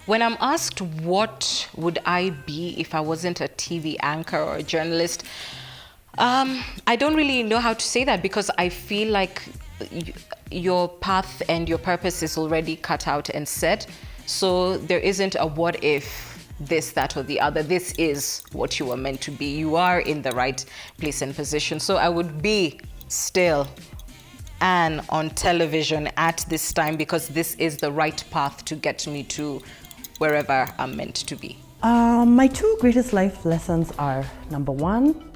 When I'm asked what would I be if I wasn't a TV anchor or a journalist, I don't really know how to say that, because I feel like your path and your purpose is already cut out and set. So there isn't a what if this, that, or the other. This is what you were meant to be. You are in the right place and position. So I would be still Anne on television at this time, because this is the right path to get me to wherever I'm meant to be. My two greatest life lessons are, number one,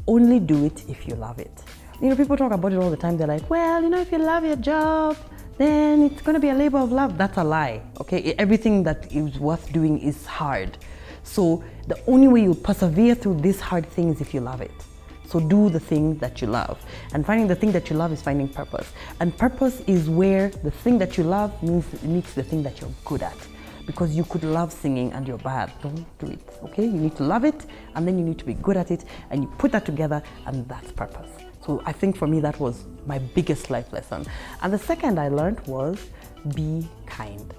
only do it if you love it. You know, people talk about it all the time. They're like, well, you know, if you love your job, then it's going to be a labor of love. That's a lie, okay? Everything that is worth doing is hard. So the only way you persevere through this hard thing is if you love it. So do the thing that you love. And finding the thing that you love is finding purpose. And purpose is where the thing that you love meets the thing that you're good at. Because you could love singing and you're bad. Don't do it, okay? You need to love it, and then you need to be good at it, and you put that together, and that's purpose. So I think for me, that was my biggest life lesson. And the second I learned was be kind.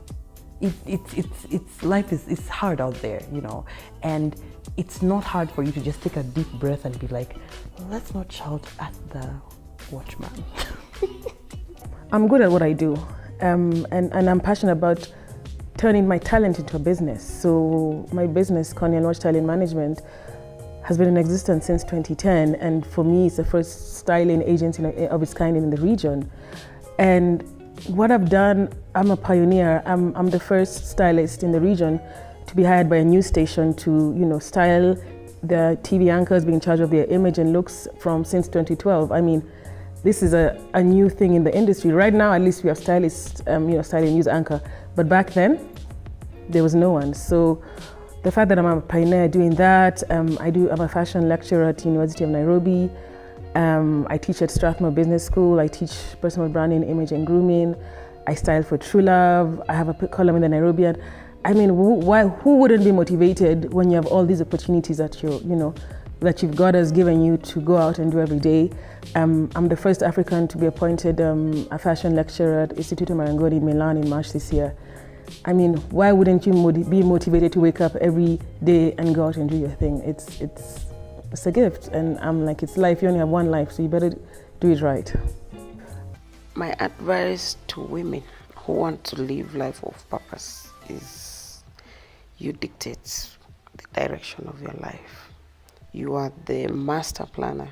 Life is hard out there, you know, and it's not hard for you to just take a deep breath and be like, let's not shout at the watchman. I'm good at what I do, and I'm passionate about turning my talent into a business. So my business, Connie and Watch Styling Management, has been in existence since 2010, and for me, it's the first styling agency of its kind in the region. And what I've done, I'm a pioneer. I'm the first stylist in the region to be hired by a news station to, you know, style the TV anchors, being in charge of their image and looks since 2012. I mean, this is a new thing in the industry. Right now, at least we have stylists, styling news anchor. But back then, there was no one. So the fact that I'm a pioneer doing that, I'm a fashion lecturer at University of Nairobi. I teach at Strathmore Business School. I teach personal branding, image and grooming. I style for True Love. I have a column in the Nairobian. I mean, who wouldn't be motivated when you have all these opportunities that that God has given you to go out and do every day? I'm the first African to be appointed a fashion lecturer at Istituto Marangoni in Milan in March this year. I mean, why wouldn't you be motivated to wake up every day and go out and do your thing? It's a gift, and I'm like, it's life. You only have one life, so you better do it right. My advice to women who want to live life of purpose is you dictate the direction of your life. You are the master planner.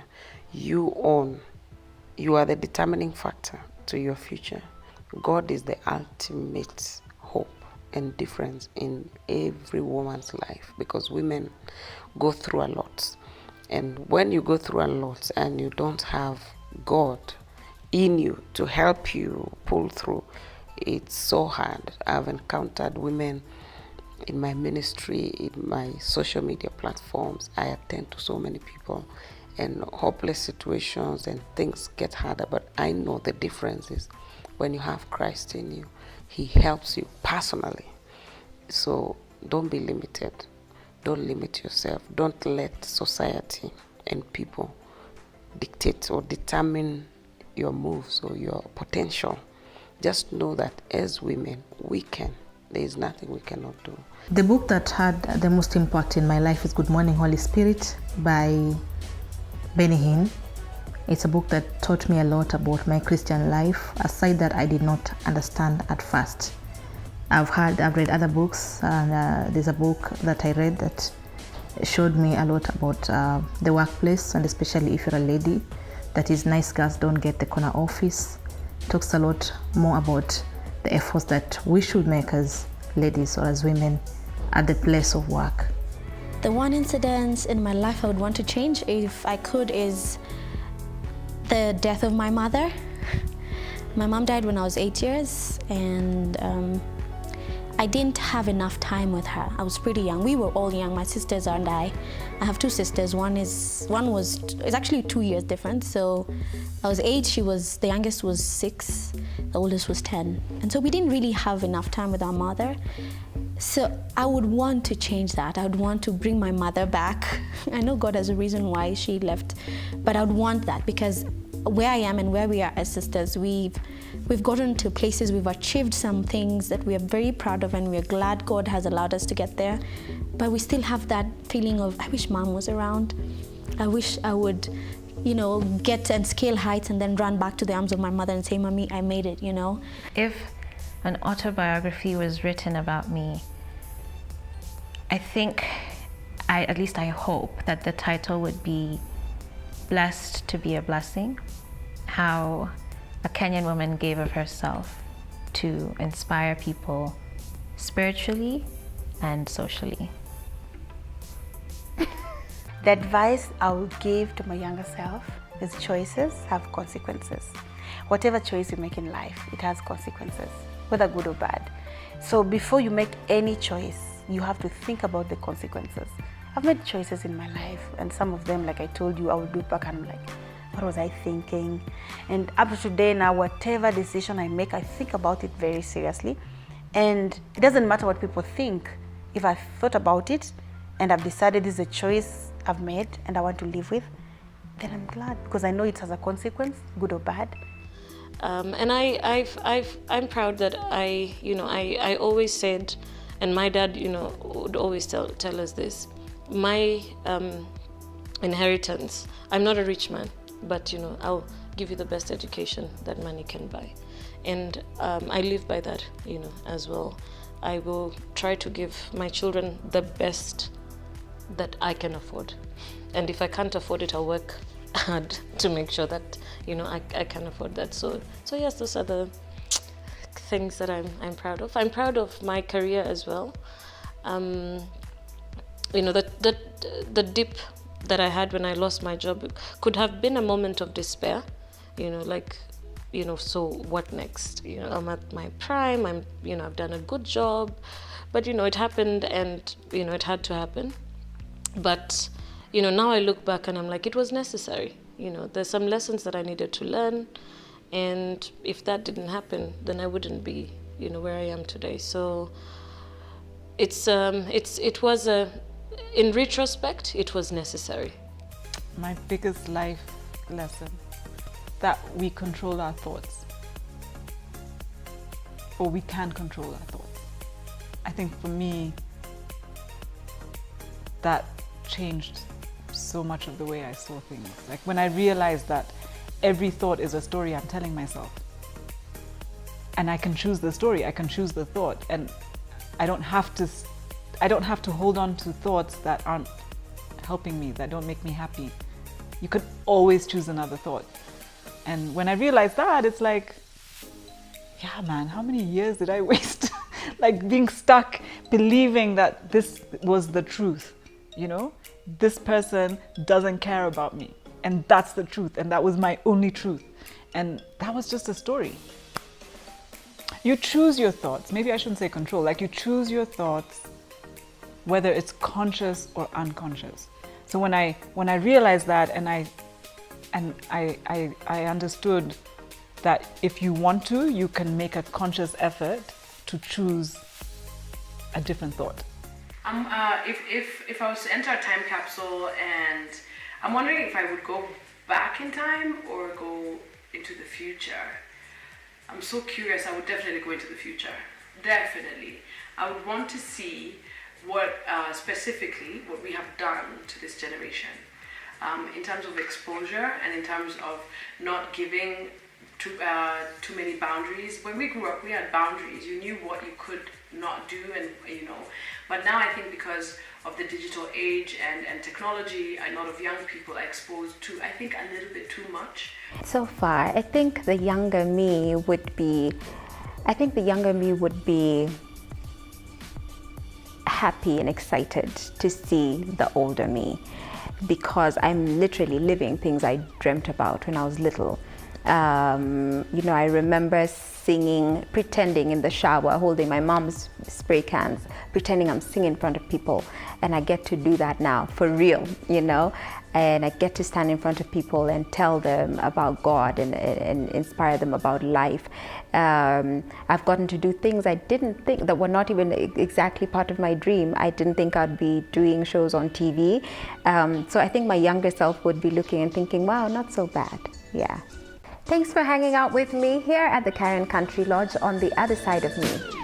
You are the determining factor to your future. God is the ultimate hope and difference in every woman's life, because women go through a lot. And when you go through a lot and you don't have God in you to help you pull through, it's so hard. I've encountered women in my ministry, in my social media platforms. I attend to so many people, and hopeless situations and things get harder. But I know the difference is when you have Christ in you, He helps you personally. So don't be limited. Don't limit yourself. Don't let society and people dictate or determine your moves or your potential. Just know that as women, we can. There is nothing we cannot do. The book that had the most impact in my life is Good Morning, Holy Spirit by Benny Hinn. It's a book that taught me a lot about my Christian life, a side that I did not understand at first. I've read other books, and there's a book that I read that showed me a lot about the workplace, and especially if you're a lady, that is Nice Girls Don't Get the Corner Office. Talks a lot more about the efforts that we should make as ladies or as women at the place of work. The one incident in my life I would want to change, if I could, is the death of my mother. My mom died when I was 8 years, and I didn't have enough time with her. I was pretty young. We were all young, my sisters and I. I have two sisters. It's actually 2 years different. So I was 8, the youngest was 6, the oldest was 10. And so we didn't really have enough time with our mother. So I would want to change that. I would want to bring my mother back. I know God has a reason why she left, but I would want that, because where I am and where we are as sisters, we've gotten to places, we've achieved some things that we are very proud of, and we're glad God has allowed us to get there. But we still have that feeling of, I wish Mom was around. I wish I would, get and scale heights and then run back to the arms of my mother and say, Mommy, I made it, If an autobiography was written about me, I think, at least I hope, that the title would be Blessed to be a Blessing. How a Kenyan woman gave of herself to inspire people spiritually and socially. The advice I would give to my younger self is choices have consequences. Whatever choice you make in life, it has consequences, whether good or bad. So before you make any choice, you have to think about the consequences. I've made choices in my life, and some of them, like I told you, I would look back and I'm like, what was I thinking? And up to today now, whatever decision I make, I think about it very seriously. And it doesn't matter what people think. If I've thought about it and I've decided this is a choice I've made and I want to live with, then I'm glad, because I know it has a consequence, good or bad. And I'm proud that I always said, and my dad, would always tell us this, my inheritance, I'm not a rich man, but I'll give you the best education that money can buy. And I live by that, as well. I will try to give my children the best that I can afford. And if I can't afford it, I'll work hard to make sure that, I can afford that. So yes, those are the things that I'm proud of. I'm proud of my career as well. The dip that I had when I lost my job could have been a moment of despair, so what next? I'm at my prime, I've done a good job, but it happened, and it had to happen. But now I look back and I'm like, it was necessary. There's some lessons that I needed to learn, and if that didn't happen, then I wouldn't be where I am today. So in retrospect, it was necessary. My biggest life lesson, that we control our thoughts, or we can control our thoughts. I think for me, that changed so much of the way I saw things. Like when I realized that every thought is a story I'm telling myself, and I can choose the story, I can choose the thought, and I don't have to hold on to thoughts that aren't helping me, that don't make me happy. You could always choose another thought. And when I realized that, it's like, yeah, man, how many years did I waste? Like being stuck, believing that this was the truth, This person doesn't care about me. And that's the truth. And that was my only truth. And that was just a story. You choose your thoughts. Maybe I shouldn't say control. Like you choose your thoughts, whether it's conscious or unconscious. So when I realized that, and I understood that if you want to, you can make a conscious effort to choose a different thought. If I was to enter a time capsule, and I'm wondering if I would go back in time or go into the future. I'm so curious. I would definitely go into the future. Definitely. I would want to see what specifically what we have done to this generation in terms of exposure and in terms of not giving too many boundaries. When we grew up, we had boundaries. You knew what you could not do, and but now I think because of the digital age and technology, a lot of young people are exposed to, I think, a little bit too much. So far, I think the younger me would be happy and excited to see the older me, because I'm literally living things I dreamt about when I was little. You know, I remember singing, pretending in the shower, holding my mom's spray cans, pretending I'm singing in front of people. And I get to do that now, for real, you know. And I get to stand in front of people and tell them about God and inspire them about life. I've gotten to do things I didn't think, that were not even exactly part of my dream. I didn't think I'd be doing shows on TV. So I think my younger self would be looking and thinking, wow, not so bad. Yeah. Thanks for hanging out with me here at the Karen Country Lodge on the other side of me.